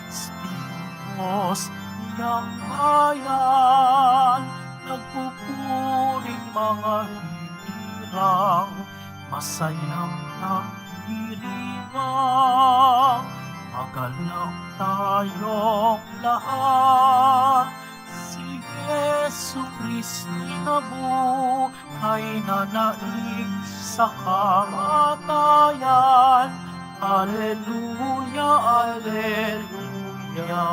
Espiritus niyang bayan, nagpupuring mga hirang, masayang nagdiriwang, magalak tayong lahat. Si Yesu Kristo'y nabuhay na naig sa kamatayan. Alleluia, Alleluia.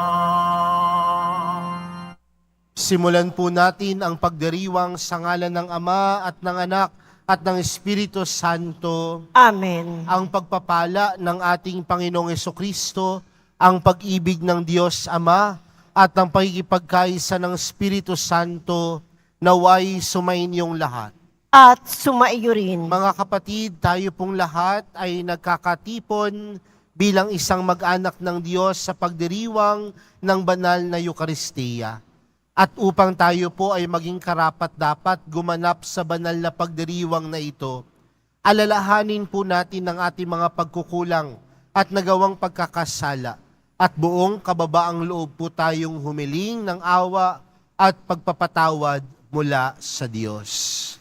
Simulan po natin ang pagdiriwang sa ngalan ng Ama at ng Anak at ng Espiritu Santo. Amen. Ang pagpapala ng ating Panginoong Jesucristo, ang pag-ibig ng Diyos Ama, at ang pagkikipagkaisa ng Espiritu Santo, naway sumainyong lahat. At sumaiyo rin. Mga kapatid, tayo pong lahat ay nagkakatipon bilang isang mag-anak ng Diyos sa pagdiriwang ng banal na Eukaristiya. At upang tayo po ay maging karapat-dapat gumanap sa banal na pagdiriwang na ito, alalahanin po natin ang ating mga pagkukulang at nagawang pagkakasala, at buong kababaang loob po tayong humiling ng awa at pagpapatawad mula sa Diyos.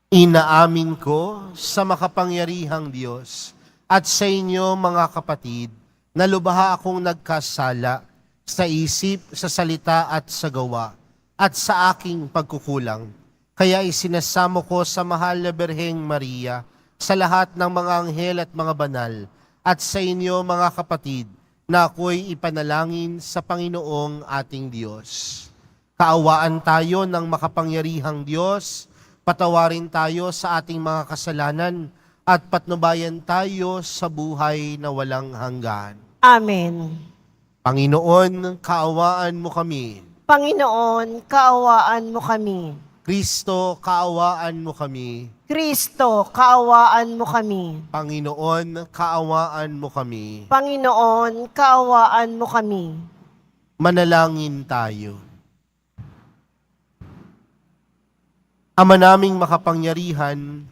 Inaamin ko sa makapangyarihang Diyos at sa inyo mga kapatid, na lubha akong nagkasala sa isip, sa salita at sa gawa, at sa aking pagkukulang. Kaya isinasamo ko sa mahal na Birheng Maria, sa lahat ng mga anghel at mga banal, at sa inyo mga kapatid, na ako'y ipanalangin sa Panginoong ating Diyos. Kaawaan tayo ng makapangyarihang Diyos, patawarin tayo sa ating mga kasalanan, at patnubayan tayo sa buhay na walang hanggan. Amen. Panginoon, kaawaan mo kami. Panginoon, kaawaan mo kami. Kristo, kaawaan mo kami. Kristo, kaawaan mo kami. Panginoon, kaawaan mo kami. Panginoon, kaawaan mo kami. Manalangin tayo. Ama naming makapangyarihan,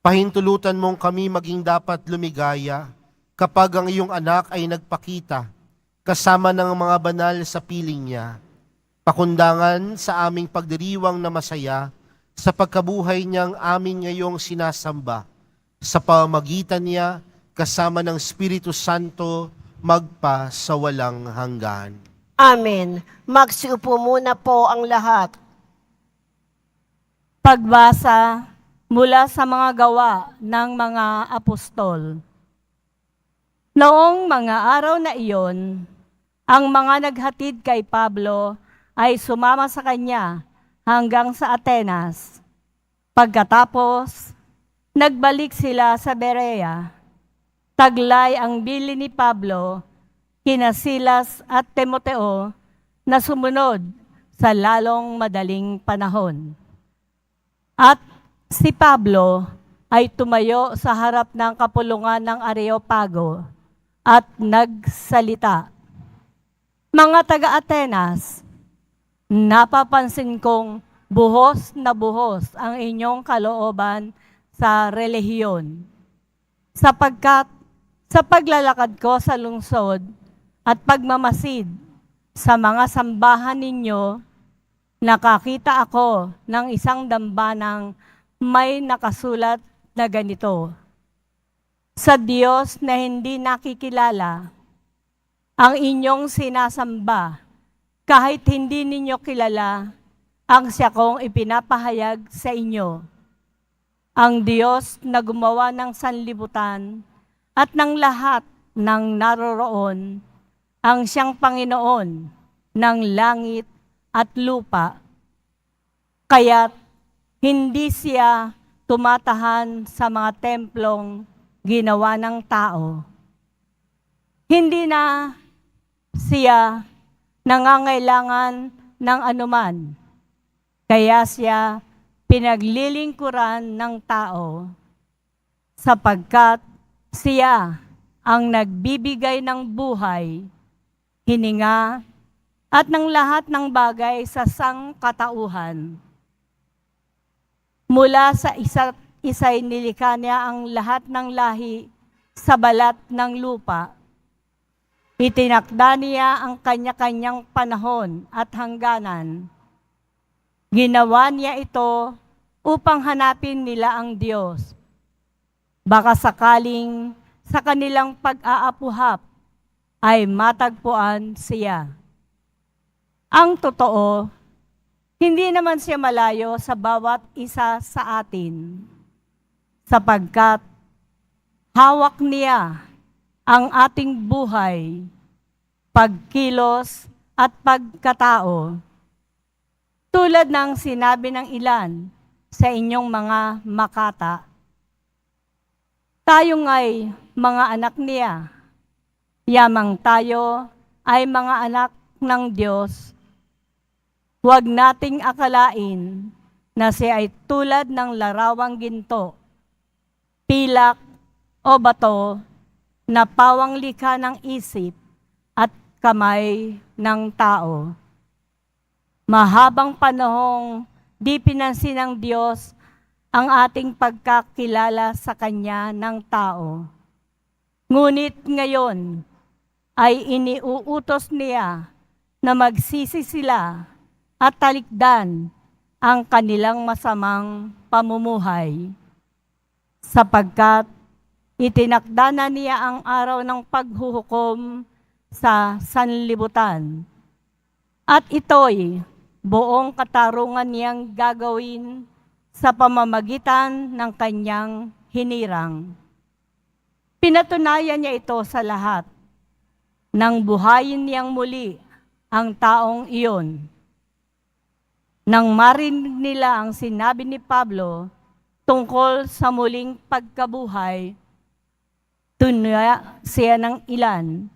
pahintulutan mong kami maging dapat lumigaya kapag ang iyong anak ay nagpakita kasama ng mga banal sa piling niya. Pakundangan sa aming pagdiriwang na masaya sa pagkabuhay niyang amin ngayong sinasamba. Sa pamamagitan niya, kasama ng Espiritu Santo, magpa sa walang hanggan. Amen. Magsiupo muna po ang lahat. Pagbasa mula sa mga gawa ng mga apostol. Noong mga araw na iyon, ang mga naghatid kay Pablo ay sumama sa kanya hanggang sa Atenas. Pagkatapos, nagbalik sila sa Berea. Taglay ang bili ni Pablo, kina Silas at Timoteo na sumunod sa lalong madaling panahon. At si Pablo ay tumayo sa harap ng kapulungan ng Areopago at nagsalita. Mga taga-Atenas, napapansin kong buhos na buhos ang inyong kalooban sa relihiyon, sapagkat sa paglalakad ko sa lungsod at pagmamasid sa mga sambahan ninyo, nakakita ako ng isang dambanang may nakasulat na ganito: sa Diyos na hindi nakikilala, ang inyong sinasamba, kahit hindi ninyo kilala, ang siya kong ipinapahayag sa inyo. Ang Diyos na gumawa ng sanlibutan at ng lahat ng naroroon, ang siyang Panginoon ng langit at lupa. Kaya't hindi siya tumatahan sa mga templong ginawa ng tao. Hindi na siya nangangailangan ng anuman, kaya siya pinaglilingkuran ng tao, sapagkat siya ang nagbibigay ng buhay, hininga, at ng lahat ng bagay sa sangkatauhan. Mula sa isa't isa'y nilikha niya ang lahat ng lahi sa balat ng lupa. Itinakda niya ang kanya-kanyang panahon at hangganan. Ginawa niya ito upang hanapin nila ang Diyos. Baka sakaling sa kanilang pag-aapuhap ay matagpuan siya. Ang totoo, hindi naman siya malayo sa bawat isa sa atin, sapagkat hawak niya ang ating buhay, pagkilos at pagkatao. Tulad ng sinabi ng ilan sa inyong mga makata, tayo nga'y mga anak niya, yamang tayo ay mga anak ng Diyos. Huwag nating akalain na siya ay tulad ng larawang ginto, pilak o bato na pawang likha ng isip at kamay ng tao. Mahabang panahong di pinansin ng Diyos ang ating pagkakilala sa Kanya ng tao. Ngunit ngayon ay iniuutos niya na magsisi sila at talikdan ang kanilang masamang pamumuhay, sapagkat itinakda na niya ang araw ng paghuhukom sa sanlibutan. At ito'y buong katarungan niyang gagawin sa pamamagitan ng kanyang hinirang. Pinatunayan niya ito sa lahat nang buhayin niyang muli ang taong iyon. Nang marinig nila ang sinabi ni Pablo tungkol sa muling pagkabuhay, tunuya siya ng ilan.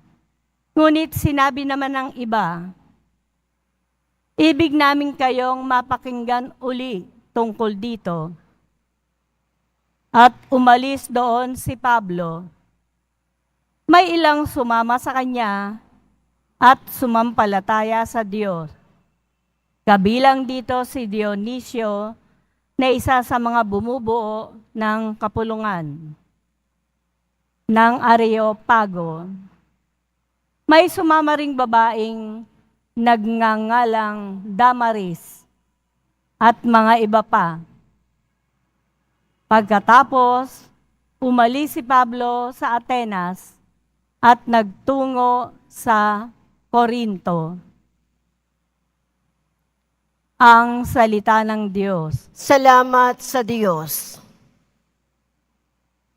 Ngunit sinabi naman ng iba, ibig namin kayong mapakinggan uli tungkol dito. At umalis doon si Pablo. May ilang sumama sa kanya at sumampalataya sa Diyos. Kabilang dito si Dionisio na isa sa mga bumubuo ng kapulungan ng Areopago. May sumama ring babaeng nagngangalang Damaris at mga iba pa. Pagkatapos, umalis si Pablo sa Atenas at nagtungo sa Corinto. Ang salita ng Diyos. Salamat sa Diyos.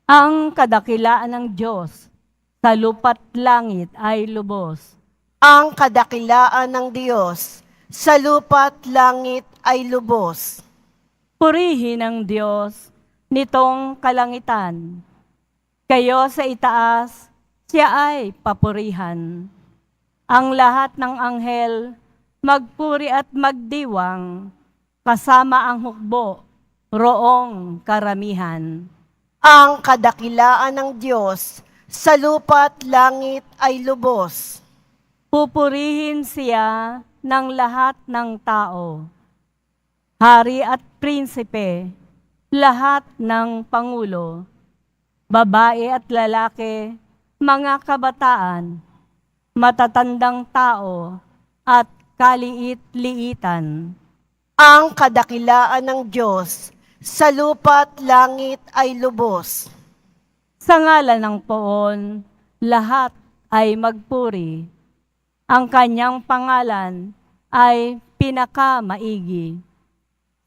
Ang kadakilaan ng Diyos sa lupa't langit ay lubos. Ang kadakilaan ng Diyos sa lupa't langit ay lubos. Purihin ang Diyos nitong kalangitan. Kayo sa itaas, siya ay papurihan. Ang lahat ng anghel, magpuri at magdiwang, kasama ang hukbo, roong karamihan. Ang kadakilaan ng Diyos sa lupa't langit ay lubos. Pupurihin siya ng lahat ng tao. Hari at prinsipe, lahat ng pangulo, babae at lalaki, mga kabataan, matatandang tao, at kaliit-liitan. Ang kadakilaan ng Diyos sa lupa't langit ay lubos. Sa ngalan ng poon, lahat ay magpuri. Ang kanyang pangalan ay pinakamaigi.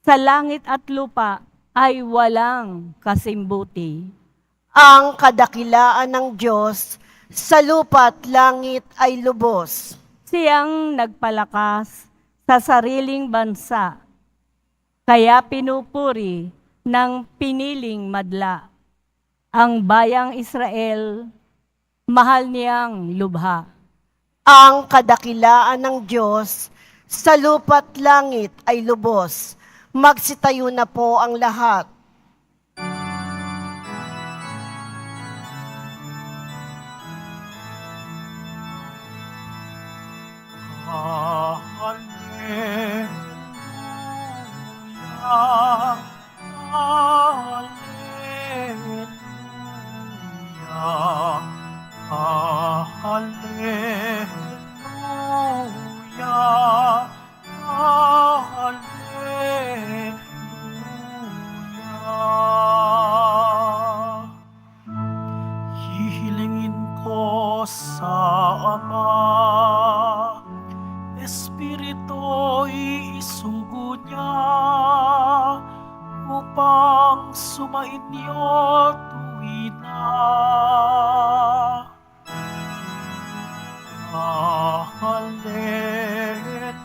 Sa langit at lupa ay walang kasimbuti. Ang kadakilaan ng Diyos sa lupa't langit ay lubos. Siyang nagpalakas sa sariling bansa, kaya pinupuri ng piniling madla. Ang bayang Israel, mahal niyang lubha. Ang kadakilaan ng Diyos sa lupa't langit ay lubos. Magsitayo na po ang lahat. Hallelujah, Hallelujah, Hallelujah. Hihilingin ko sa Ama, Espiritu'y isugo niya, upang sumainyo tuwina. Hallelujah,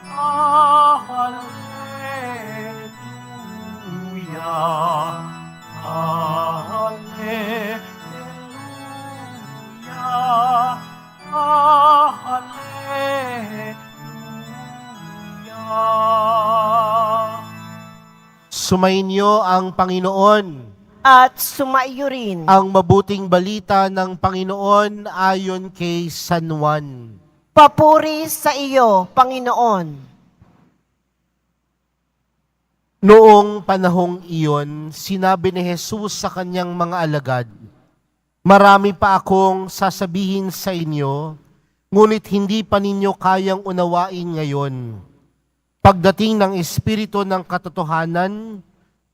Hallelujah, Hallelujah, Hallelujah. Sumainyo ang Panginoon. At sumaiyo rin. Ang mabuting balita ng Panginoon ayon kay San Juan. Papuri sa iyo, Panginoon. Noong panahong iyon, sinabi ni Jesus sa kanyang mga alagad, "Marami pa akong sasabihin sa inyo, ngunit hindi pa ninyo kayang unawain ngayon. Pagdating ng Espiritu ng katotohanan,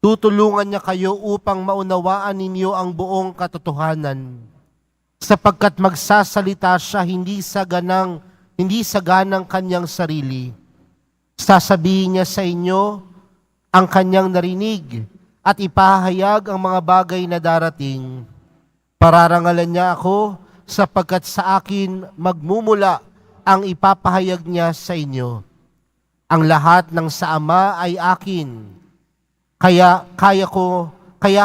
tutulungan niya kayo upang maunawaan ninyo ang buong katotohanan. Sapagkat magsasalita siya hindi sa ganang kanyang sarili. Sasabihin niya sa inyo ang kanyang narinig at ipahayag ang mga bagay na darating. Pararangalan niya ako sapagkat sa akin magmumula ang ipapahayag niya sa inyo. Ang lahat ng sa Ama ay akin. Kaya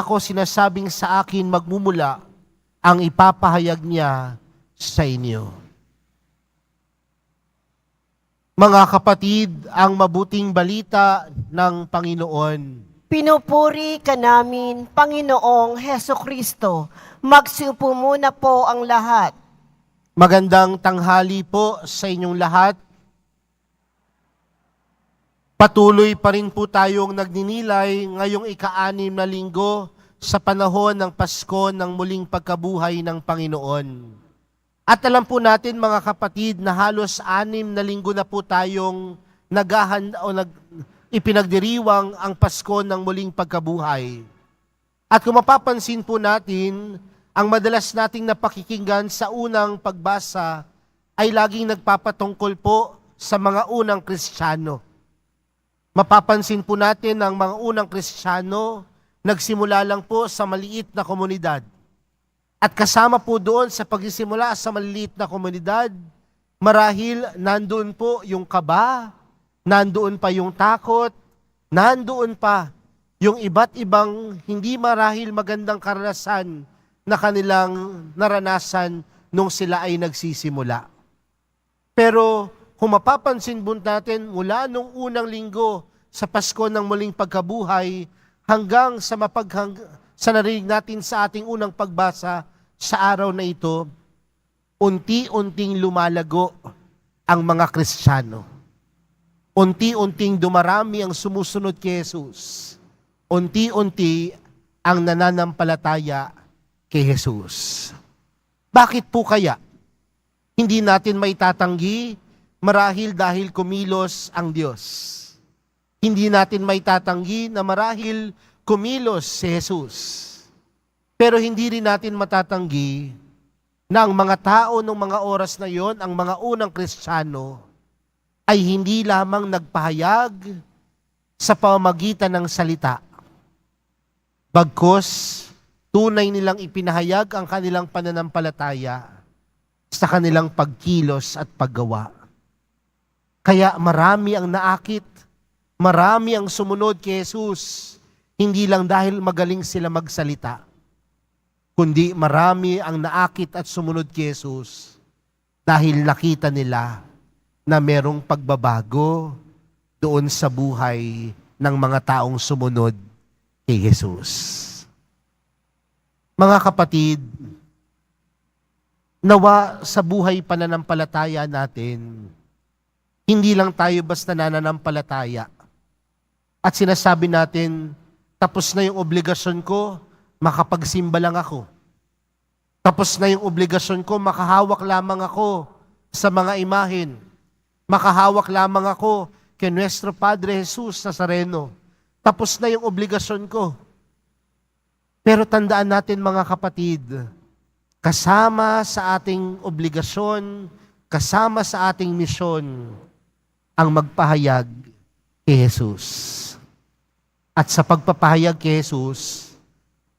ko sinasabing sa akin magmumula ang ipapahayag niya sa inyo." Mga kapatid, ang mabuting balita ng Panginoon. Pinupuri ka namin, Panginoong Heso Kristo. Magsiupo muna po ang lahat. Magandang tanghali po sa inyong lahat. Patuloy pa rin po tayong nagninilay ngayong ika-6 na linggo sa panahon ng Pasko ng muling pagkabuhay ng Panginoon. At alam po natin mga kapatid na halos 6 na linggo na po tayong ipinagdiriwang ang Pasko ng muling pagkabuhay. At kung mapapansin po natin, ang madalas nating napakikinggan sa unang pagbasa ay laging nagpapatungkol po sa mga unang Kristiyano. Mapapansin po natin ang mga unang Kristiyano, nagsimula lang po sa maliit na komunidad. At kasama po doon sa pagsisimula sa maliit na komunidad, marahil nandoon po yung kaba, nandoon pa yung takot, nandoon pa yung iba't ibang hindi marahil magandang karanasan na kanilang naranasan nung sila ay nagsisimula. Pero kung mapapansin po natin mula nung unang linggo sa Pasko ng muling pagkabuhay hanggang sa narinig natin sa ating unang pagbasa sa araw na ito, unti-unting lumalago ang mga Kristiyano. Unti-unting dumarami ang sumusunod kay Jesus. Unti-unti ang nananampalataya kay Jesus. Bakit po kaya? Hindi natin maitatanggi marahil dahil kumilos ang Diyos. Hindi natin maitatanggi na marahil kumilos si Jesus. Pero hindi rin natin matatanggi na ang mga tao ng mga oras na yon, ang mga unang Kristiyano, ay hindi lamang nagpahayag sa pamamagitan ng salita. Bagkus, tunay nilang ipinahayag ang kanilang pananampalataya sa kanilang pagkilos at paggawa. Kaya marami ang naakit, marami ang sumunod kay Jesus, hindi lang dahil magaling sila magsalita, kundi marami ang naakit at sumunod kay Jesus dahil nakita nila na merong pagbabago doon sa buhay ng mga taong sumunod kay Jesus. Mga kapatid, nawa sa buhay pananampalataya natin, hindi lang tayo basta nananampalataya at sinasabi natin, tapos na yung obligasyon ko, makapagsimba lang ako. Tapos na yung obligasyon ko, makahawak lamang ako sa mga imahen. Makahawak lamang ako kay Nuestro Padre Jesus Nazareno. Tapos na yung obligasyon ko. Pero tandaan natin mga kapatid, kasama sa ating obligasyon, kasama sa ating misyon, ang magpahayag kay Jesus. At sa pagpapahayag kay Jesus,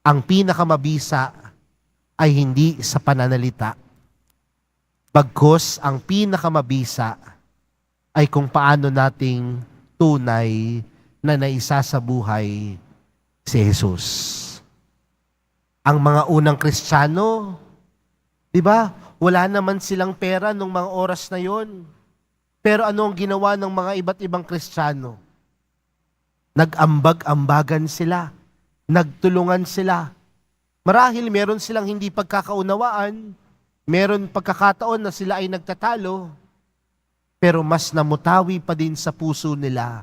ang pinakamabisa ay hindi sa pananalita. Bagkus ang pinakamabisa ay kung paano nating tunay na naisasabuhay si Jesus. Ang mga unang Kristiyano, di ba? Wala naman silang pera nung mga oras na yon. Pero ano ang ginawa ng mga iba't ibang Kristiyano? Nag-ambag-ambagan sila. Nagtulungan sila. Marahil meron silang hindi pagkakaunawaan, meron pagkakataon na sila ay nagtatalo, pero mas namutawi pa din sa puso nila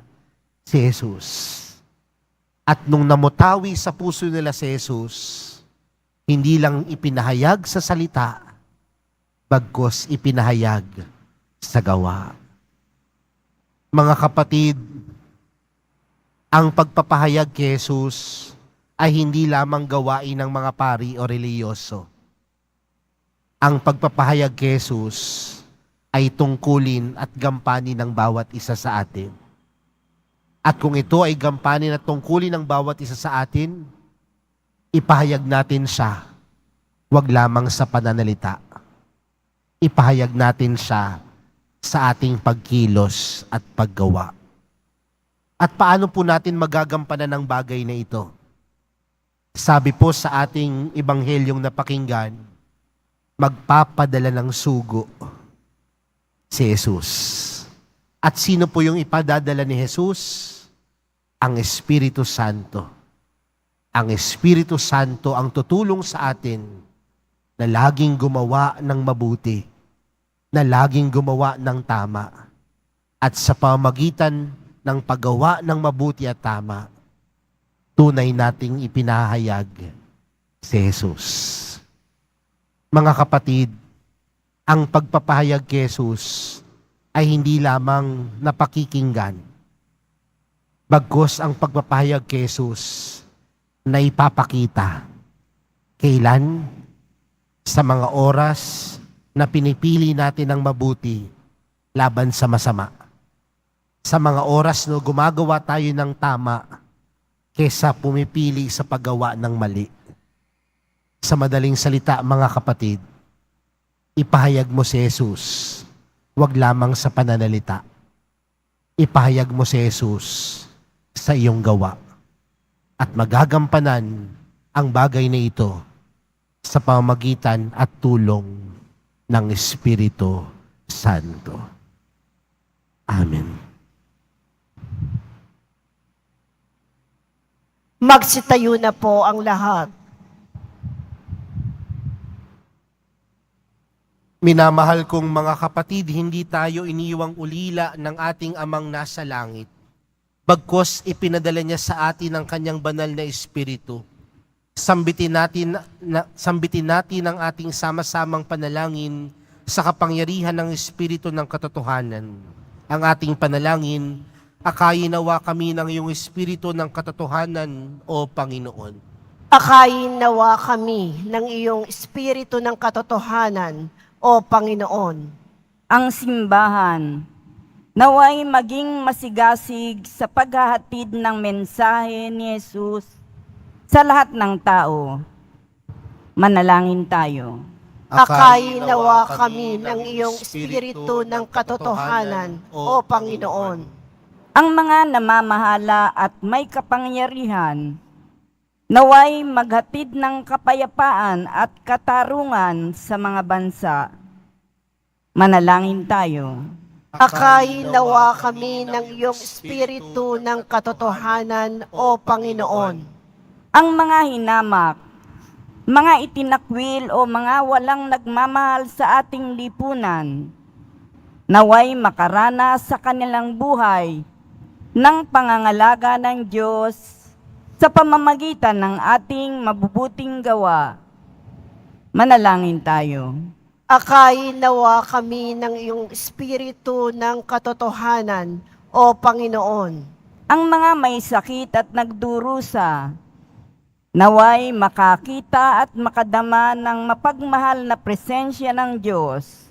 si Jesus. At nung namutawi sa puso nila si Jesus, hindi lang ipinahayag sa salita, bagkus ipinahayag sa gawa. Mga kapatid, ang pagpapahayag kay Jesus ay hindi lamang gawain ng mga pari o reliyoso. Ang pagpapahayag kay Jesus ay tungkulin at gampanin ng bawat isa sa atin. At kung ito ay gampanin at tungkulin ng bawat isa sa atin, ipahayag natin siya, wag lamang sa pananalita. Ipahayag natin siya sa ating pagkilos at paggawa. At paano po natin magagampanan ng bagay na ito? Sabi po sa ating ebanghelyong napakinggan, magpapadala ng sugo si Jesus. At sino po yung ipadadala ni Jesus? Ang Espiritu Santo. Ang Espiritu Santo ang tutulong sa atin na laging gumawa ng mabuti, na laging gumawa ng tama. At sa pamamagitan ng paggawa ng mabuti at tama, tunay nating ipinahayag si Jesus. Mga kapatid, ang pagpapahayag kay Jesus ay hindi lamang napakikinggan. Bagkus ang pagpapahayag kay Jesus na ipapakita. Kailan? Sa mga oras na pinipili natin ang mabuti laban sa masama. Sa mga oras na gumagawa tayo ng tama kesa pumipili sa paggawa ng mali. Sa madaling salita, mga kapatid, ipahayag mo si Jesus, wag lamang sa pananalita. Ipahayag mo si Jesus sa iyong gawa. At magagampanan ang bagay na ito sa pamamagitan at tulong ng Espiritu Santo. Amen. Magsitayo na po ang lahat. Minamahal kong mga kapatid, hindi tayo iniwang ulila ng ating Amang nasa langit. Bagkus ipinadala niya sa atin ang kanyang banal na Espiritu. Sambitin natin ang ating sama-samang panalangin sa kapangyarihan ng Espiritu ng katotohanan. Ang ating panalangin, akayin nawa kami ng iyong Espiritu ng katotohanan, O Panginoon. Akayin nawa kami ng iyong Espiritu ng katotohanan, O Panginoon. Ang simbahan, naway maging masigasig sa paghahatid ng mensahe ni Jesus sa lahat ng tao. Manalangin tayo. Akayin nawa kami ng iyong Espiritu ng katotohanan, O Panginoon. Ang mga namamahala at may kapangyarihan, naway maghatid ng kapayapaan at katarungan sa mga bansa. Manalangin tayo. Akayin nawa kami ng iyong Espiritu ng katotohanan, O Panginoon. Ang mga hinamak, mga itinakwil o mga walang nagmamahal sa ating lipunan, naway makaranas sa kanilang buhay ng pangangalaga ng Diyos sa pamamagitan ng ating mabubuting gawa. Manalangin tayo. Akayin nawa kami ng iyong espiritu ng katotohanan, O Panginoon. Ang mga may sakit at nagdurusa, naway makakita at makadama ng mapagmahal na presensya ng Diyos.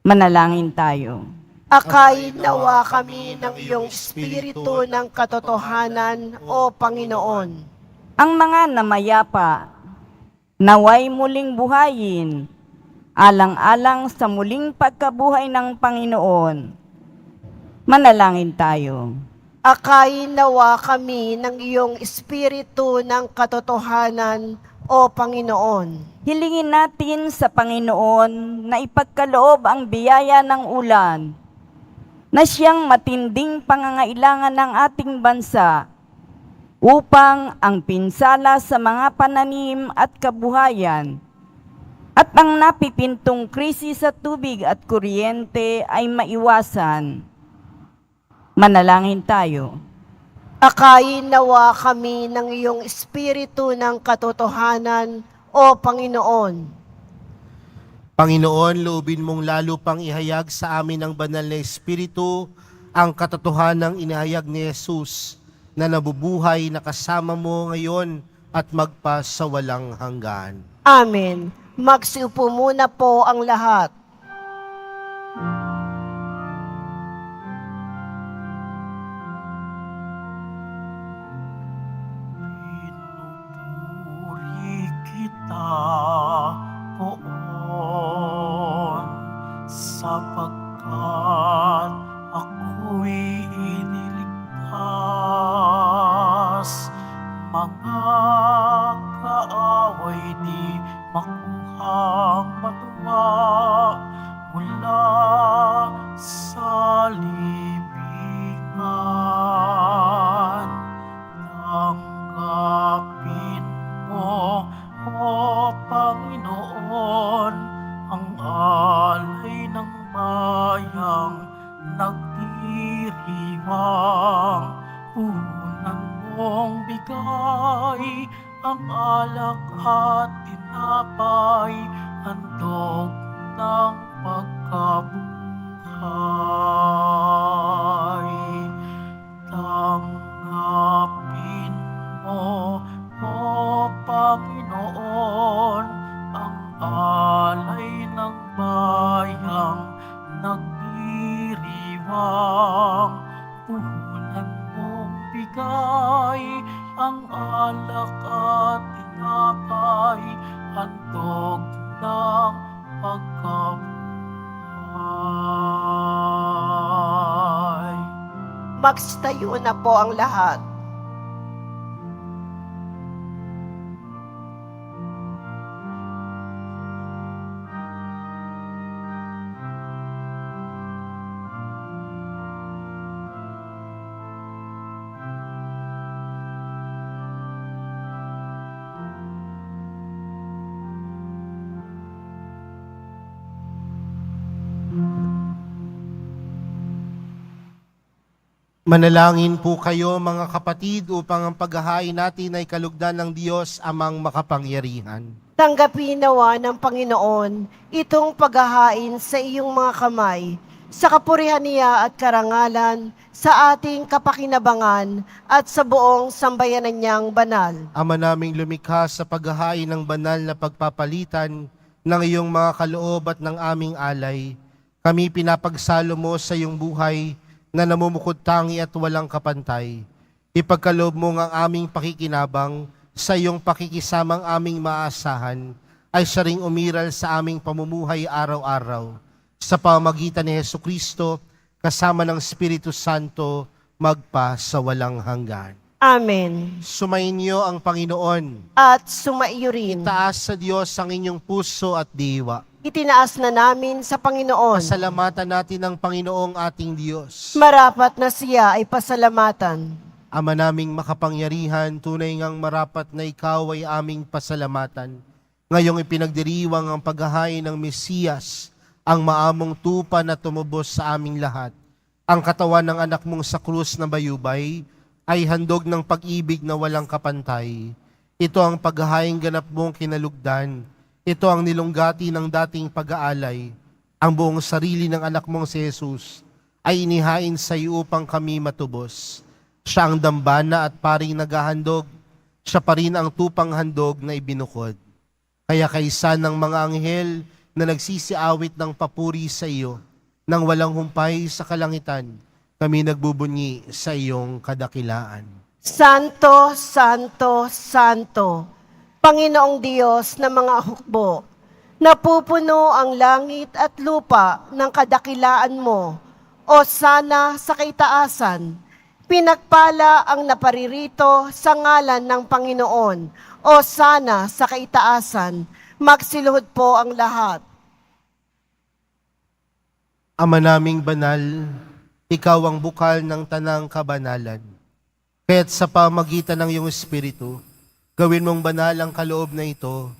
Manalangin tayo. Akayin nawa kami ng iyong espiritu ng katotohanan, O Panginoon. Ang mga namayapa, naway muling buhayin, alang-alang sa muling pagkabuhay ng Panginoon. Manalangin tayo. Akayin nawa kami ng iyong espiritu ng katotohanan, O Panginoon. Hilingin natin sa Panginoon na ipagkaloob ang biyaya ng ulan, na siyang matinding pangangailangan ng ating bansa, upang ang pinsala sa mga pananim at kabuhayan at ang napipintong krisis sa tubig at kuryente ay maiwasan. Manalangin tayo. Akayin nawa kami ng iyong espiritu ng katotohanan, O Panginoon. Panginoon, loobin mong lalo pang ihayag sa amin ang banal na Espiritu, ang katotohanang inihayag ni Jesus na nabubuhay na kasama mo ngayon at magpasawalang hanggan. Amen. Magsiupo muna po ang lahat. Pinupuri kita, Poon, sapagkat ako'y iniligtas. Mga kaaway di makuhang matuwa mula sa libingan. Tanggapin mo, O Panginoon, ang alay ng bayang nagdiriwang. Punan mong bigay ang alak at tinapay, handog ng pagkabuhay. Tanggapin mo, O Panginoon, ang alay ng bayang nagdiriwang. Punan mong bigay ang alak at tinapay, handog ng pagkabuhay. Magstayo na po ang lahat. Manalangin po kayo mga kapatid upang ang paghahain natin ay kalugdan ng Diyos amang makapangyarihan. Tanggapin nawa ng Panginoon itong paghahain sa iyong mga kamay, sa kapurihan niya at karangalan, sa ating kapakinabangan at sa buong sambayanan niyang banal. Ama naming lumikha sa paghahain ng banal na pagpapalitan ng iyong mga kaloob at ng aming alay, kami pinapagsalo mo sa iyong buhay na namumukod tangi at walang kapantay. Ipagkaloob mo ang aming pakikinabang sa iyong pakikisamang aming maasahan ay siya ring umiral sa aming pamumuhay araw-araw. Sa pamamagitan ni Jesucristo, kasama ng Espiritu Santo, magpa sa walang hanggan. Amen. Sumainyo ang Panginoon. At sumaiyo rin. Taas sa Diyos ang inyong puso at diwa. Itinaas na namin sa Panginoon. Pasalamatan natin ang Panginoong ating Diyos. Marapat na siya ay pasalamatan. Ama naming makapangyarihan, tunay ngang marapat na ikaw ay aming pasalamatan. Ngayong ipinagdiriwang ang paghahain ng Mesiyas, ang maamong tupa na tumubos sa aming lahat. Ang katawan ng anak mong sa krus na bayubay ay handog ng pag-ibig na walang kapantay. Ito ang paghahaing ganap mong kinalugdan. Ito ang nilunggati ng dating pag-aalay. Ang buong sarili ng anak mong si Jesus ay inihain sa iyo upang kami matubos. Siya ang dambana at paring naghahandog. Siya pa rin ang tupang handog na ibinukod. Kaya kaysa ng mga anghel na nagsisiawit ng papuri sa iyo, nang walang humpay sa kalangitan, kami nagbubunyi sa iyong kadakilaan. Santo, Santo, Santo, Panginoong Diyos ng mga hukbo, napupuno ang langit at lupa ng kadakilaan mo, o sana sa kaitaasan. Pinagpala ang naparirito sa ngalan ng Panginoon, o sana sa kaitaasan. Magsiluhod po ang lahat. Ama naming banal, ikaw ang bukal ng tanang kabanalan. Kaya't sa pamagitan ng iyong Espiritu, gawin mong banal ang kaloob na ito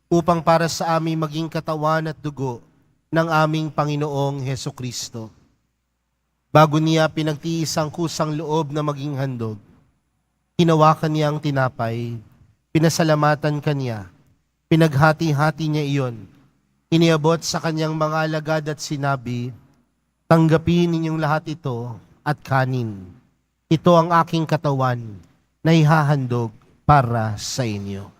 upang para sa aming maging katawan at dugo ng aming Panginoong Hesukristo. Bago niya pinagtiis ang kusang loob na maging handog, hinawakan niya ang tinapay, pinasalamatan kanya, pinaghati-hati niya iyon, iniabot sa kanyang mga alagad at sinabi, tanggapin ninyong lahat ito at kanin. Ito ang aking katawan na ihahandog para sa inyo.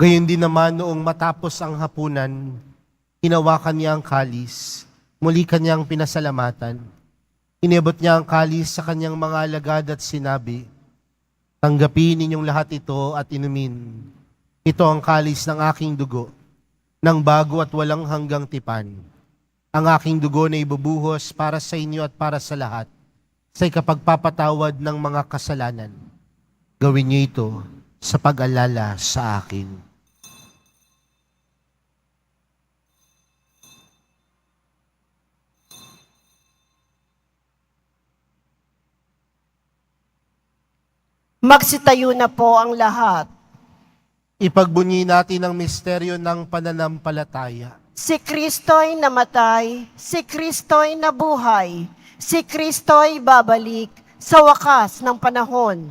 Gayon din naman noong matapos ang hapunan, hinawakan niya ang kalis, muli kanyang pinasalamatan. Inabot niya ang kalis sa kanyang mga alagad at sinabi, tanggapin ninyong lahat ito at inumin. Ito ang kalis ng aking dugo, ng bago at walang hanggang tipan. Ang aking dugo na ibubuhos para sa inyo at para sa lahat, sa ikapagpapatawad ng mga kasalanan. Gawin niyo ito sa pag-alala sa akin. Magsitayo na po ang lahat. Ipagbunyi natin ang misteryo ng pananampalataya. Si Kristo'y namatay, si Kristo'y nabuhay, si Kristo'y babalik sa wakas ng panahon.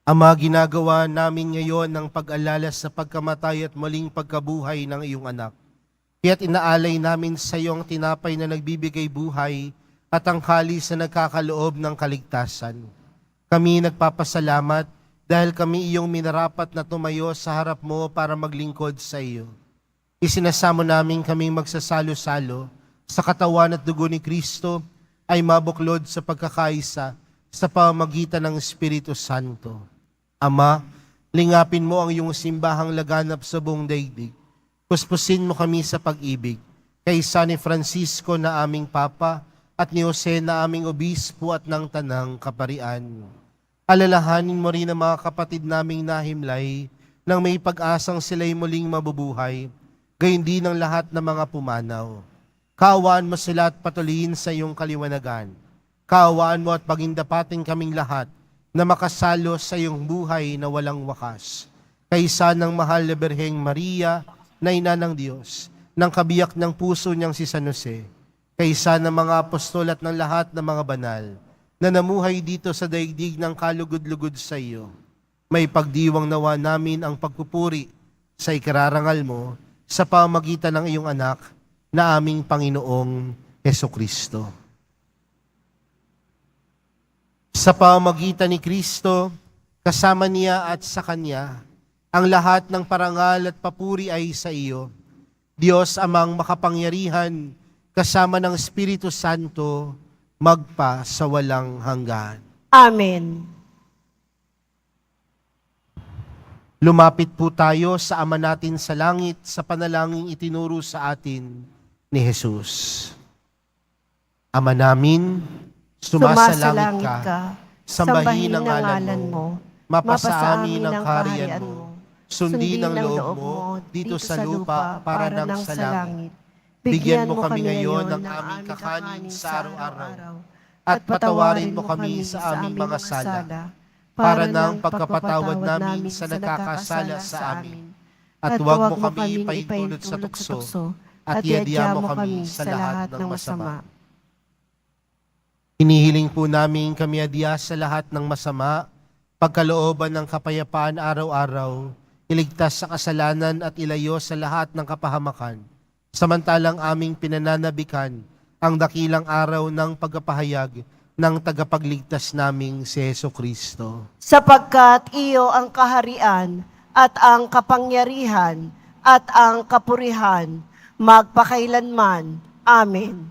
Ama, ginagawa namin ngayon ng pag-alala sa pagkamatay at muling pagkabuhay ng iyong anak. Kaya't inaalay namin sa iyo ang tinapay na nagbibigay buhay at ang kalis na nagkakaloob ng kaligtasan. Kami nagpapasalamat dahil kami iyong minarapat na tumayo sa harap mo para maglingkod sa iyo. Isinasamo namin kaming magsasalo-salo sa katawan at dugo ni Kristo ay mabuklod sa pagkakaisa sa pamamagitan ng Espiritu Santo. Ama, lingapin mo ang iyong simbahang laganap sa buong daigdig. Puspusin mo kami sa pag-ibig, kaysa ni Francisco na aming Papa at ni Jose na aming Obispo at ng Tanang Kaparian. Alalahanin mo rin ang mga kapatid naming nahimlay nang may pag-asang sila'y muling mabubuhay, gayon din ang lahat ng mga pumanaw. Kaawaan mo sila at patuloyin sa iyong kaliwanagan. Kaawaan mo at pagindapatin kaming lahat na makasalo sa iyong buhay na walang wakas. Kaysa ng mahal na Birheng Maria, na ina ng Diyos, ng kabiyak ng puso niyang si San Jose, kaysa ng mga apostol at ng lahat ng mga banal, na namuhay dito sa daigdig ng kalugod-lugod sa iyo. May pagdiwang nawa namin ang pagpupuri sa ikararangal mo sa pamagitan ng iyong anak na aming Panginoong Hesukristo. Sa pamagitan ni Kristo, kasama niya at sa Kanya, ang lahat ng parangal at papuri ay sa iyo, Diyos amang makapangyarihan, kasama ng Espiritu Santo, magpa sa walang hanggan. Amen. Lumapit po tayo sa Ama natin sa langit sa panalangin itinuro sa atin ni Jesus. Ama namin, sumasalangit ka, sambahin ang ngalan mo, mapasa amin ang kaharian mo, sundin ang loob mo dito sa lupa para nang sa langit. Bigyan mo kami ngayon ng aming kakanin sa araw-araw at patawarin mo kami sa aming mga sala para ng pagkapatawad namin sa nakakasala sa amin. At huwag mo kami ipahintulot sa tukso, at iadya mo kami sa lahat ng masama. Hinihiling po namin kami adya sa lahat ng masama, pagkalooban ng kapayapaan araw-araw, iligtas sa kasalanan at ilayo sa lahat ng kapahamakan, samantalang aming pinananabikan ang dakilang araw ng pagpapahayag ng tagapagligtas naming si Jesucristo. Sapagkat iyo ang kaharian at ang kapangyarihan at ang kapurihan magpakailanman. Amen.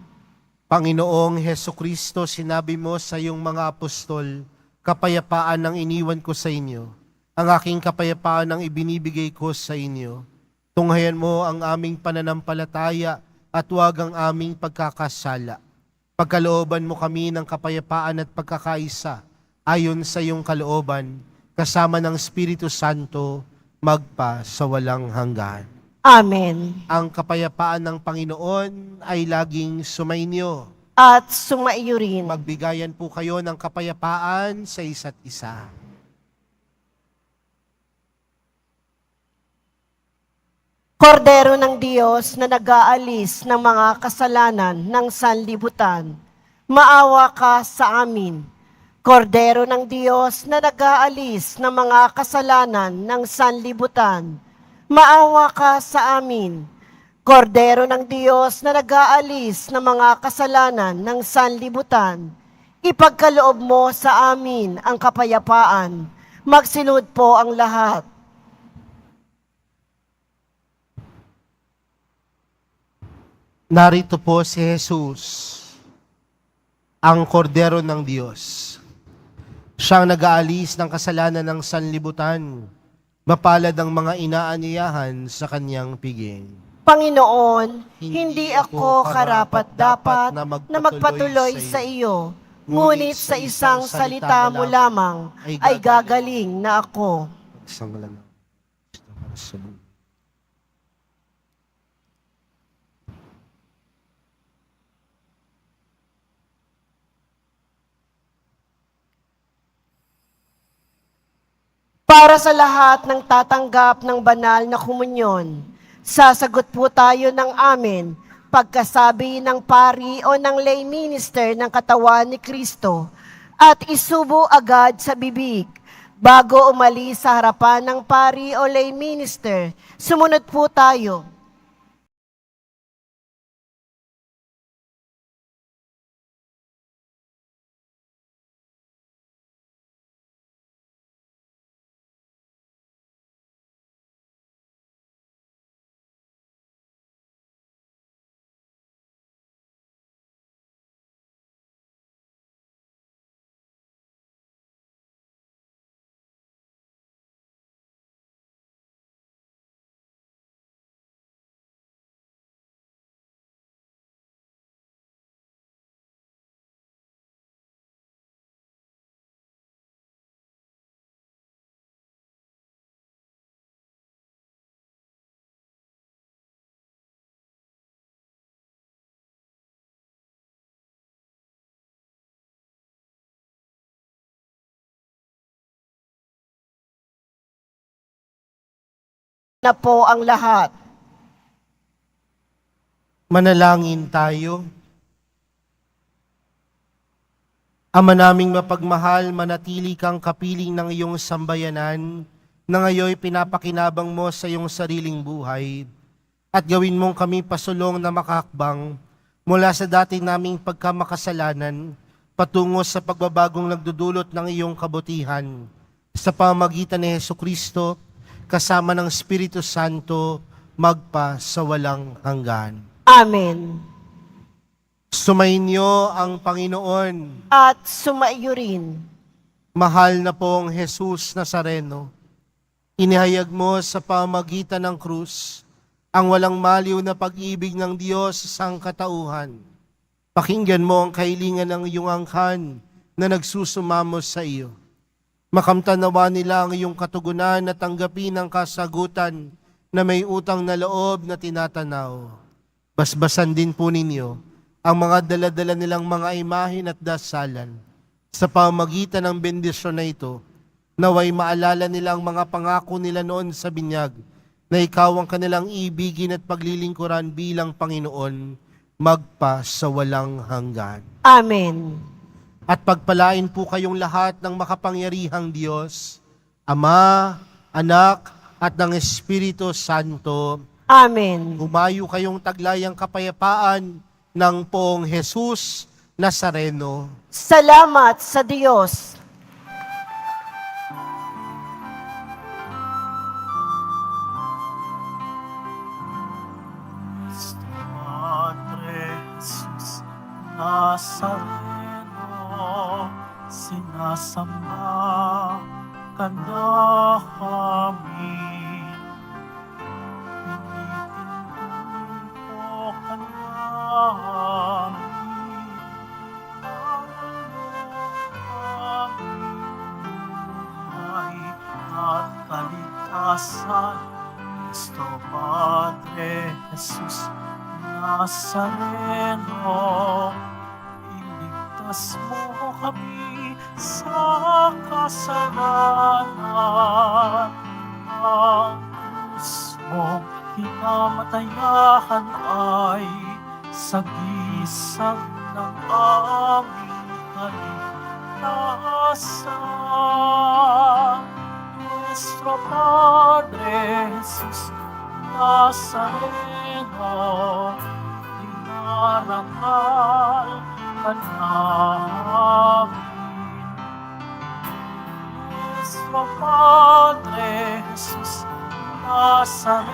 Panginoong Jesucristo, sinabi mo sa iyong mga apostol, kapayapaan ang iniwan ko sa inyo. Ang aking kapayapaan ang ibinibigay ko sa inyo. Tunghayan mo ang aming pananampalataya at huwag ang aming pagkakasala. Pagkalooban mo kami ng kapayapaan at pagkakaisa ayon sa iyong kalooban, kasama ng Espiritu Santo, magpa sa walang hanggan. Amen. Ang kapayapaan ng Panginoon ay laging sumainyo. At sumaiyo rin. Magbigayan po kayo ng kapayapaan sa isa't isa. Kordero ng Diyos na nag-aalis ng mga kasalanan ng sanlibutan, maawa ka sa amin. Kordero ng Diyos na nag-aalis ng mga kasalanan ng sanlibutan, maawa ka sa amin. Kordero ng Diyos na nag-aalis ng mga kasalanan ng sanlibutan, ipagkaloob mo sa amin ang kapayapaan. Magsilod po ang lahat. Narito po si Jesus, ang kordero ng Diyos. Siyang nag-aalis ng kasalanan ng sanlibutan. Mapalad ang mga inaanyayahan sa kanyang piging. Panginoon, hindi ako karapat-dapat na magpatuloy sa iyo, ngunit sa isang salita mo lamang ay gagaling na ako. Isang lang. Para sa mundo. Para sa lahat ng tatanggap ng banal na komunyon, sasagot po tayo ng amen pagkasabi ng pari o ng lay minister ng katawan ni Kristo at isubo agad sa bibig. Bago umalis sa harapan ng pari o lay minister, sumunod po tayo. Na po ang lahat. Manalangin tayo. Ama naming mapagmahal, manatili kang kapiling ng iyong sambayanan na ngayon pinapakinabang mo sa iyong sariling buhay at gawin mong kami pasulong na makakbang mula sa dati naming pagkamakasalanan patungo sa pagbabagong nagdudulot ng iyong kabutihan sa pamamagitan ni Jesucristo kasama ng Espiritu Santo, magpa sa walang hanggan. Amen. Sumainyo ang Panginoon. At sumaiyo rin. Mahal na pong Jesus Nazareno, inihayag mo sa pamamagitan ng krus ang walang maliw na pag-ibig ng Diyos sa sangkatauhan. Pakinggan mo ang kahilingan ng iyong angkan na nagsusumamo sa iyo. Makamtanawa nila ang iyong katugunan at tanggapin ang kasagutan na may utang na loob na tinatanaw. Basbasan din po ninyo ang mga daladala nilang mga imahin at dasalan. Sa pamamagitan ng bendisyon na ito, naway maalala nila ang mga pangako nila noon sa binyag na ikaw ang kanilang ibigin at paglilingkuran bilang Panginoon magpa sa walang hanggan. Amen. At pagpalain po kayong lahat ng makapangyarihang Diyos, Ama, Anak, at ng Espiritu Santo. Amen. Humayo kayong taglayang kapayapaan ng Poong Jesus Nazareno. Salamat sa Diyos. Padre Jesus Nazareno, sinasamba ka namin. Pinipindong ko ka namin, para aming buhay at kaligtasan. Cristo Padre Jesus Nazareno, iligtas mo kami sa kasalanan. Ang krus mong kinamatayan ay sagisag ng aming kaligtasan. Nuestro Padre Jesus Nazareno, dinarangal ka namin. Nuestro Padre Jesus Nazareno,